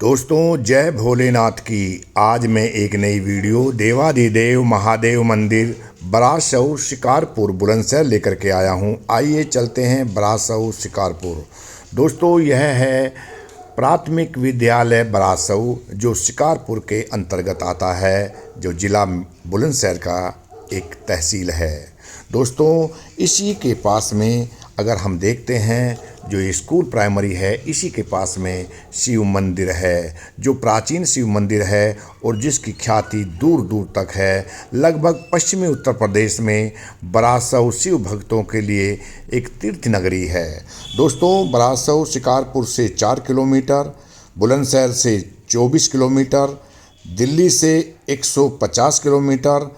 दोस्तों जय भोलेनाथ की। आज मैं एक नई वीडियो देवाधिदेव महादेव मंदिर बरासऊ शिकारपुर बुलंदशहर लेकर के आया हूं। आइए चलते हैं बरासऊ शिकारपुर। दोस्तों यह है प्राथमिक विद्यालय बरासऊ जो शिकारपुर के अंतर्गत आता है, जो ज़िला बुलंदशहर का एक तहसील है। दोस्तों इसी के पास में अगर हम देखते हैं जो ये स्कूल प्राइमरी है, इसी के पास में शिव मंदिर है, जो प्राचीन शिव मंदिर है और जिसकी ख्याति दूर दूर तक है। लगभग पश्चिमी उत्तर प्रदेश में बरासऊ शिव भक्तों के लिए एक तीर्थ नगरी है। दोस्तों बरासऊ शिकारपुर से 4 किलोमीटर, बुलंदशहर से 24 किलोमीटर, दिल्ली से 150 किलोमीटर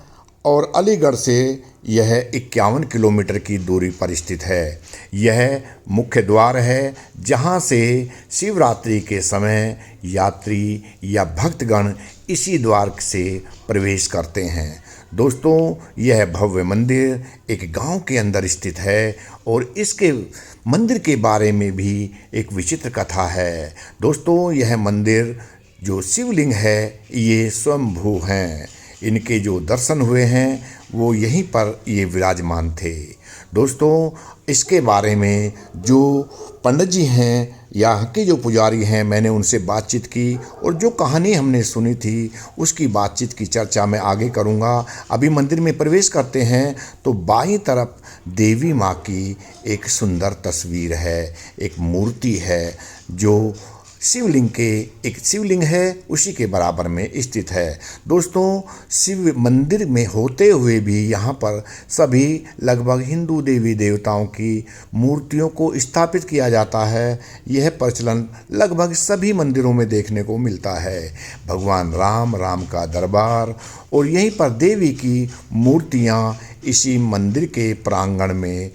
और अलीगढ़ से यह 51 किलोमीटर की दूरी पर स्थित है। यह मुख्य द्वार है जहां से शिवरात्रि के समय यात्री या भक्तगण इसी द्वार से प्रवेश करते हैं। दोस्तों यह भव्य मंदिर एक गांव के अंदर स्थित है और इसके मंदिर के बारे में भी एक विचित्र कथा है। दोस्तों यह मंदिर जो शिवलिंग है ये स्वयंभू हैं। इनके जो दर्शन हुए हैं वो यहीं पर ये विराजमान थे। दोस्तों इसके बारे में जो पंडित जी हैं, यहाँ के जो पुजारी हैं, मैंने उनसे बातचीत की और जो कहानी हमने सुनी थी उसकी बातचीत की चर्चा मैं आगे करूँगा। अभी मंदिर में प्रवेश करते हैं तो बाईं तरफ देवी माँ की एक सुंदर तस्वीर है, एक मूर्ति है जो शिवलिंग है उसी के बराबर में स्थित है। दोस्तों शिव मंदिर में होते हुए भी यहाँ पर सभी लगभग हिंदू देवी देवताओं की मूर्तियों को स्थापित किया जाता है। यह प्रचलन लगभग सभी मंदिरों में देखने को मिलता है। भगवान राम का दरबार और यहीं पर देवी की मूर्तियाँ इसी मंदिर के प्रांगण में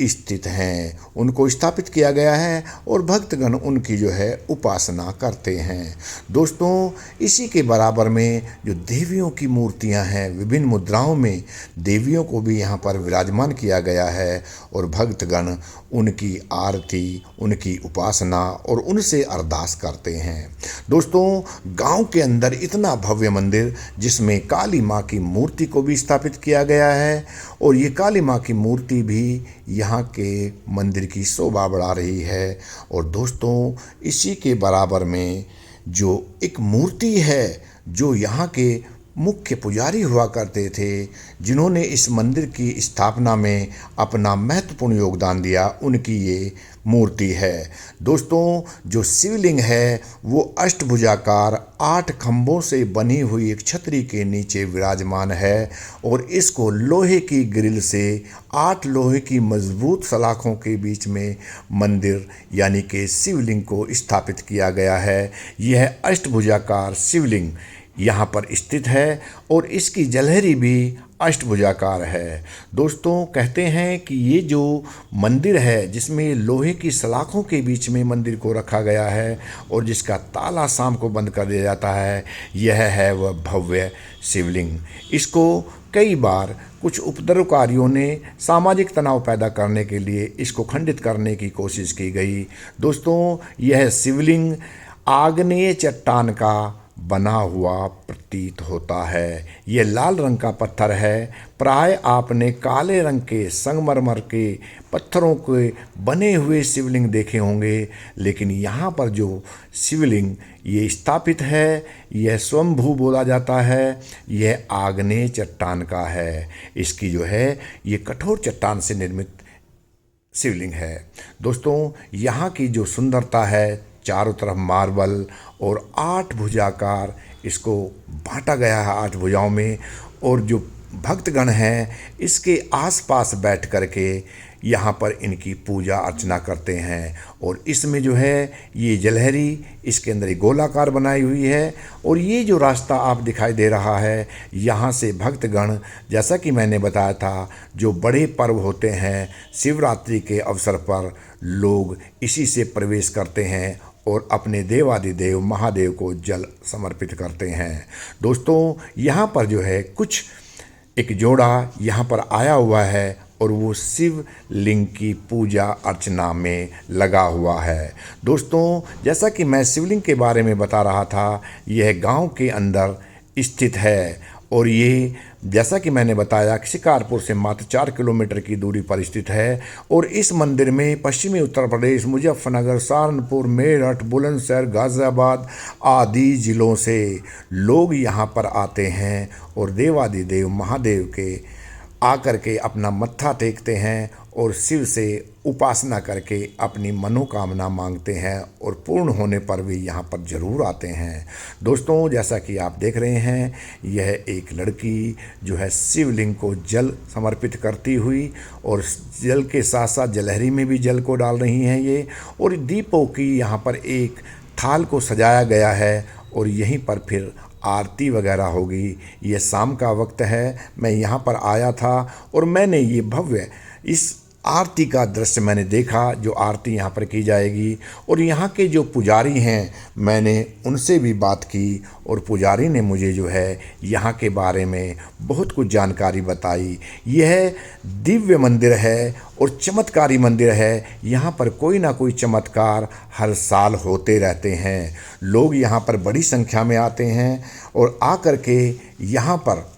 स्थित हैं। उनको स्थापित किया गया है और भक्तगण उनकी जो है उपासना करते हैं। दोस्तों इसी के बराबर में जो देवियों की मूर्तियां हैं, विभिन्न मुद्राओं में देवियों को भी यहाँ पर विराजमान किया गया है और भक्तगण उनकी आरती, उनकी उपासना और उनसे अरदास करते हैं। दोस्तों गांव के अंदर इतना भव्य मंदिर जिसमें काली माँ की मूर्ति को भी स्थापित किया गया है और ये काली माँ की मूर्ति भी यहाँ के मंदिर की शोभा बढ़ा रही है। और दोस्तों इसी के बराबर में जो एक मूर्ति है जो यहाँ के मुख्य पुजारी हुआ करते थे, जिन्होंने इस मंदिर की स्थापना में अपना महत्वपूर्ण योगदान दिया, उनकी ये मूर्ति है। दोस्तों जो शिवलिंग है वो अष्टभुजाकार 8 खंभों से बनी हुई एक छतरी के नीचे विराजमान है और इसको लोहे की ग्रिल से 8 लोहे की मजबूत सलाखों के बीच में मंदिर यानी कि शिवलिंग को स्थापित किया गया है। यह अष्टभुजाकार शिवलिंग यहाँ पर स्थित है और इसकी जलहरी भी अष्टभुजाकार है। दोस्तों कहते हैं कि ये जो मंदिर है जिसमें लोहे की सलाखों के बीच में मंदिर को रखा गया है और जिसका ताला शाम को बंद कर दिया जाता है, यह है वह भव्य शिवलिंग। इसको कई बार कुछ उपद्रवकारियों ने सामाजिक तनाव पैदा करने के लिए इसको खंडित करने की कोशिश की गई। दोस्तों यह शिवलिंग आग्नेय चट्टान का बना हुआ प्रतीत होता है। ये लाल रंग का पत्थर है। प्राय आपने काले रंग के संगमरमर के पत्थरों के बने हुए शिवलिंग देखे होंगे, लेकिन यहाँ पर जो शिवलिंग ये स्थापित है यह स्वयंभू बोला जाता है। यह आग्नेय चट्टान का है। इसकी जो है ये कठोर चट्टान से निर्मित शिवलिंग है। दोस्तों यहाँ की जो सुंदरता है, चारों तरफ मार्बल और 8 भुजाकार इसको बांटा गया है 8 भुजाओं में और जो भक्तगण हैं इसके आसपास बैठ करके यहाँ पर इनकी पूजा अर्चना करते हैं। और इसमें जो है ये जलहरी इसके अंदर एक गोलाकार बनाई हुई है और ये जो रास्ता आप दिखाई दे रहा है यहाँ से भक्तगण, जैसा कि मैंने बताया था, जो बड़े पर्व होते हैं शिवरात्रि के अवसर पर लोग इसी से प्रवेश करते हैं और अपने देवाधिदेव महादेव को जल समर्पित करते हैं। दोस्तों यहाँ पर जो है कुछ एक जोड़ा यहाँ पर आया हुआ है और वो शिव लिंग की पूजा अर्चना में लगा हुआ है। दोस्तों, जैसा कि मैं शिवलिंग के बारे में बता रहा था, यह गांव के अंदर स्थित है और ये जैसा कि मैंने बताया कि शिकारपुर से मात्र 4 किलोमीटर की दूरी पर स्थित है। और इस मंदिर में पश्चिमी उत्तर प्रदेश, मुजफ्फरनगर, सहारनपुर, मेरठ, बुलंदशहर, गाज़ियाबाद आदि ज़िलों से लोग यहाँ पर आते हैं और देवाधिदेव महादेव के आकर के अपना मत्था टेकते हैं और शिव से उपासना करके अपनी मनोकामना मांगते हैं और पूर्ण होने पर भी यहाँ पर ज़रूर आते हैं। दोस्तों, जैसा कि आप देख रहे हैं, यह एक लड़की जो है शिवलिंग को जल समर्पित करती हुई और जल के साथ साथ जलहरी में भी जल को डाल रही हैं ये, और दीपों की यहाँ पर एक थाल को सजाया गया है और यहीं पर फिर आरती वगैरह होगी। ये शाम का वक्त है। मैं यहाँ पर आया था और मैंने ये भव्य इस आरती का दृश्य मैंने देखा, जो आरती यहाँ पर की जाएगी। और यहाँ के जो पुजारी हैं, मैंने उनसे भी बात की और पुजारी ने मुझे जो है यहाँ के बारे में बहुत कुछ जानकारी बताई। यह दिव्य मंदिर है और चमत्कारी मंदिर है। यहाँ पर कोई ना कोई चमत्कार हर साल होते रहते हैं। लोग यहाँ पर बड़ी संख्या में आते हैं और आकर के यहाँ पर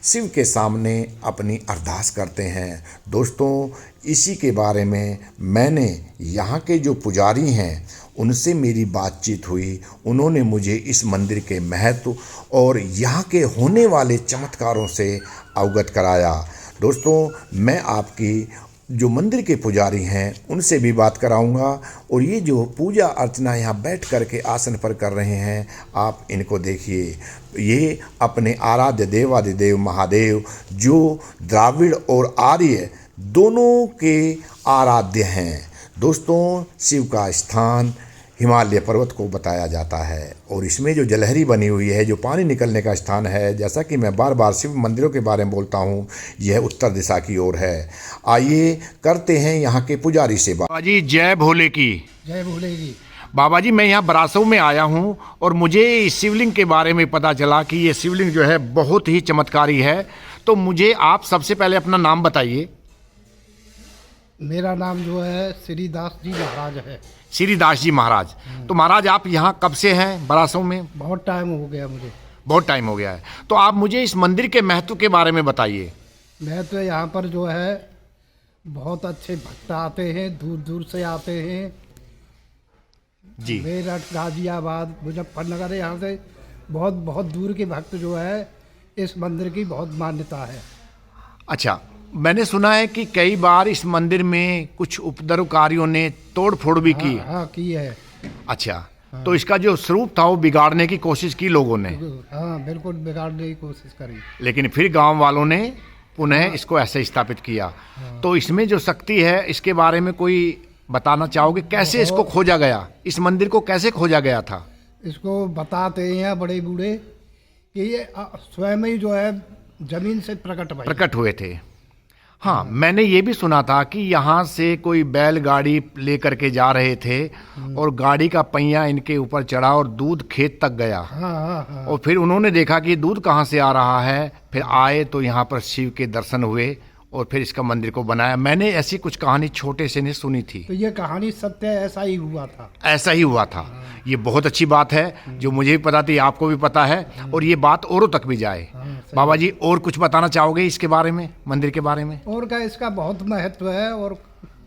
शिव के सामने अपनी अरदास करते हैं। दोस्तों, इसी के बारे में मैंने यहाँ के जो पुजारी हैं उनसे मेरी बातचीत हुई। उन्होंने मुझे इस मंदिर के महत्व और यहाँ के होने वाले चमत्कारों से अवगत कराया। दोस्तों, मैं आपकी जो मंदिर के पुजारी हैं उनसे भी बात कराऊंगा। और ये जो पूजा अर्चना यहाँ बैठ कर के आसन पर कर रहे हैं, आप इनको देखिए। ये अपने आराध्य देवाधिदेव महादेव, जो द्राविड़ और आर्य दोनों के आराध्य हैं। दोस्तों, शिव का स्थान हिमालय पर्वत को बताया जाता है और इसमें जो जलहरी बनी हुई है, जो पानी निकलने का स्थान है, जैसा कि मैं बार बार शिव मंदिरों के बारे में बोलता हूँ, यह उत्तर दिशा की ओर है। आइए करते हैं यहाँ के पुजारी से बात। बाबा जी, जय भोले की। जय भोले की। बाबा जी, मैं यहाँ बरासव में आया हूँ और मुझे इस शिवलिंग के बारे में पता चला कि ये शिवलिंग जो है बहुत ही चमत्कारी है। तो मुझे आप सबसे पहले अपना नाम बताइए। मेरा नाम जो है श्रीदास जी महाराज है। श्रीदास जी महाराज। तो महाराज, आप यहाँ कब से हैं बरासव में? बहुत टाइम हो गया मुझे। बहुत टाइम हो गया है। तो आप मुझे इस मंदिर के महत्व के बारे में बताइए। महत्व यहाँ पर जो है बहुत अच्छे भक्त आते हैं, दूर दूर से आते हैं जी। मेरठ, गाजियाबाद, मुजफ्फरनगर, यहाँ से बहुत बहुत दूर के भक्त जो है इस मंदिर की बहुत मान्यता है। अच्छा, मैंने सुना है कि कई बार इस मंदिर में कुछ उपद्रवकारियों ने तोड़ फोड़ भी की। हाँ, की है। अच्छा, तो इसका जो स्वरूप था वो बिगाड़ने की कोशिश की लोगों ने। हाँ, बिल्कुल बिगाड़ने की कोशिश करी, लेकिन फिर गांव वालों ने पुनः इसको ऐसे स्थापित किया। तो इसमें जो शक्ति है, इसके बारे में कोई बताना चाहोगे? कैसे इसको खोजा गया? इस मंदिर को कैसे खोजा गया था? इसको बताते हैं बड़े बूढ़े कि ये स्वयं ही जो है जमीन से प्रकट हुए थे। हाँ, मैंने ये भी सुना था कि यहाँ से कोई बैलगाड़ी लेकर के जा रहे थे और गाड़ी का पहिया इनके ऊपर चढ़ा और दूध खेत तक गया। हाँ। और फिर उन्होंने देखा कि दूध कहाँ से आ रहा है। फिर आए तो यहाँ पर शिव के दर्शन हुए और फिर इसका मंदिर को बनाया। मैंने ऐसी कुछ कहानी छोटे से ने सुनी थी। तो ये कहानी सत्य है, ऐसा ही हुआ था। ऐसा ही हुआ था। ये बहुत अच्छी बात है, जो मुझे भी पता थी, आपको भी पता है, और ये बात औरों तक भी जाए। बाबा जी, और कुछ बताना चाहोगे इसके बारे में, मंदिर के बारे में? और क्या, इसका बहुत महत्व है। और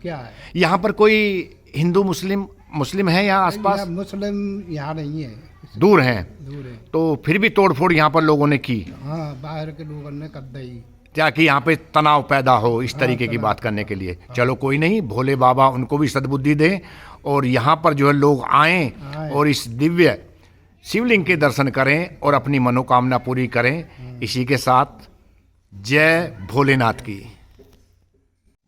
क्या है, यहाँ पर कोई हिंदू मुस्लिम है यहाँ आसपास? मुस्लिम यहाँ नहीं है, दूर हैं। दूर है। तो फिर भी तोड़फोड़ यहाँ पर लोगों ने की। हाँ, बाहर के लोगों ने कर दी, क्या कि यहाँ पे तनाव पैदा हो इस तरीके की बात करने के लिए। चलो कोई नहीं, भोले बाबा उनको भी सद्बुद्धि दें और यहाँ पर जो है लोग आएं और इस दिव्य शिवलिंग के दर्शन करें और अपनी मनोकामना पूरी करें। इसी के साथ जय भोलेनाथ की।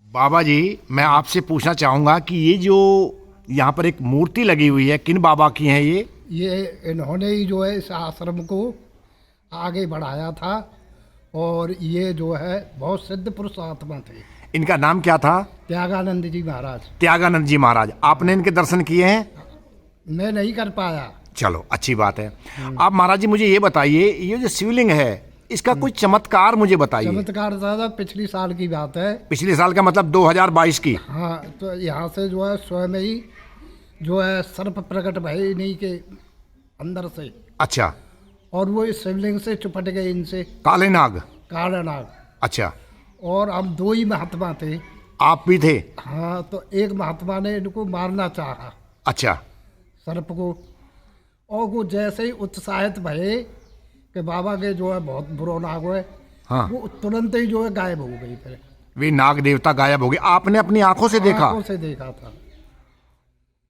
बाबा जी, मैं आपसे पूछना चाहूँगा कि ये जो यहाँ पर एक मूर्ति लगी हुई है, किन बाबा की है ये? इन्होंने ही जो है इस आश्रम को आगे बढ़ाया था और ये जो है बहुत सिद्ध पुरुष आत्मा थे। इनका नाम क्या था? त्यागानंद जी महाराज। त्यागानंद जी महाराज। आपने इनके दर्शन किए हैं? मैं नहीं कर पाया। चलो, अच्छी बात है। आप महाराज जी मुझे ये बताइए, ये जो शिवलिंग है इसका कोई चमत्कार मुझे बताइए। चमत्कार दादा पिछली साल की बात है। पिछले साल का मतलब 2022 की। हाँ, तो यहाँ से जो है स्वयं ही जो है सर्प प्रकट भय इन्हीं के अंदर से, अच्छा, और वो इस शिवलिंग से चिपट गए इनसे, काले नाग। काला नाग। अच्छा, और हम 2 ही महात्मा थे। आप भी थे? हाँ, तो एक महात्मा ने इनको मारना चाहा, अच्छा, सर्प को, और वो जैसे ही उत्साहित भये कि बाबा के जो है बहुत बुरा नाग है, हाँ, वो तुरंत ही जो है गायब हो गई। फिर वे नाग देवता गायब हो गए, आपने अपनी आंखों से देखा? आंखों से देखा था।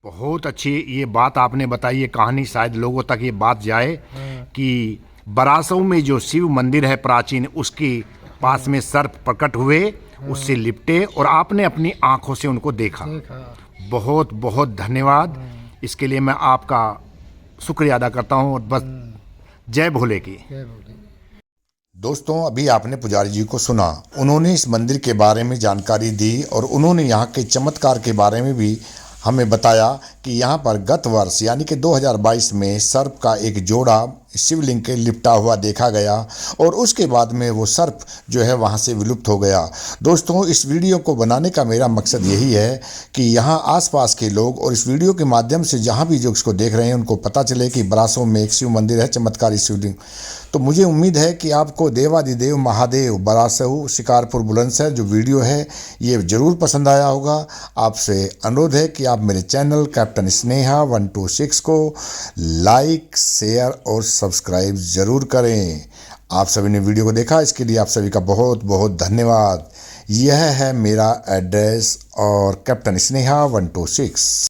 बहुत अच्छी ये बात आपने बताई, ये कहानी शायद लोगों तक ये बात जाए कि बरासऊ में जो शिव मंदिर है प्राचीन, उसके पास में सर्प प्रकट हुए, उससे लिपटे और आपने अपनी आंखों से उनको देखा। बहुत बहुत धन्यवाद, इसके लिए मैं आपका शुक्रिया अदा करता हूँ। और बस जय भोले की। दोस्तों, अभी आपने पुजारी जी को सुना, उन्होंने इस मंदिर के बारे में जानकारी दी और उन्होंने यहाँ के चमत्कार के बारे में भी हमें बताया कि यहाँ पर गत वर्ष यानी कि 2022 में सर्प का एक जोड़ा शिवलिंग के लिपटा हुआ देखा गया और उसके बाद में वो सर्प जो है वहाँ से विलुप्त हो गया। दोस्तों, इस वीडियो को बनाने का मेरा मकसद यही है कि यहाँ आसपास के लोग और इस वीडियो के माध्यम से जहाँ भी जो इसको देख रहे हैं उनको पता चले कि बरासऊ में एक शिव मंदिर है, चमत्कारी शिवलिंग। तो मुझे उम्मीद है कि आपको देवादिदेव महादेव बरासऊ शिकारपुर बुलंदशहर जो वीडियो है ये ज़रूर पसंद आया होगा। आपसे अनुरोध है कि आप मेरे चैनल कैप्टन स्नेहा 126 को लाइक, शेयर और सब्सक्राइब ज़रूर करें। आप सभी ने वीडियो को देखा, इसके लिए आप सभी का बहुत बहुत धन्यवाद। यह है मेरा एड्रेस और कैप्टन स्नेहा 126।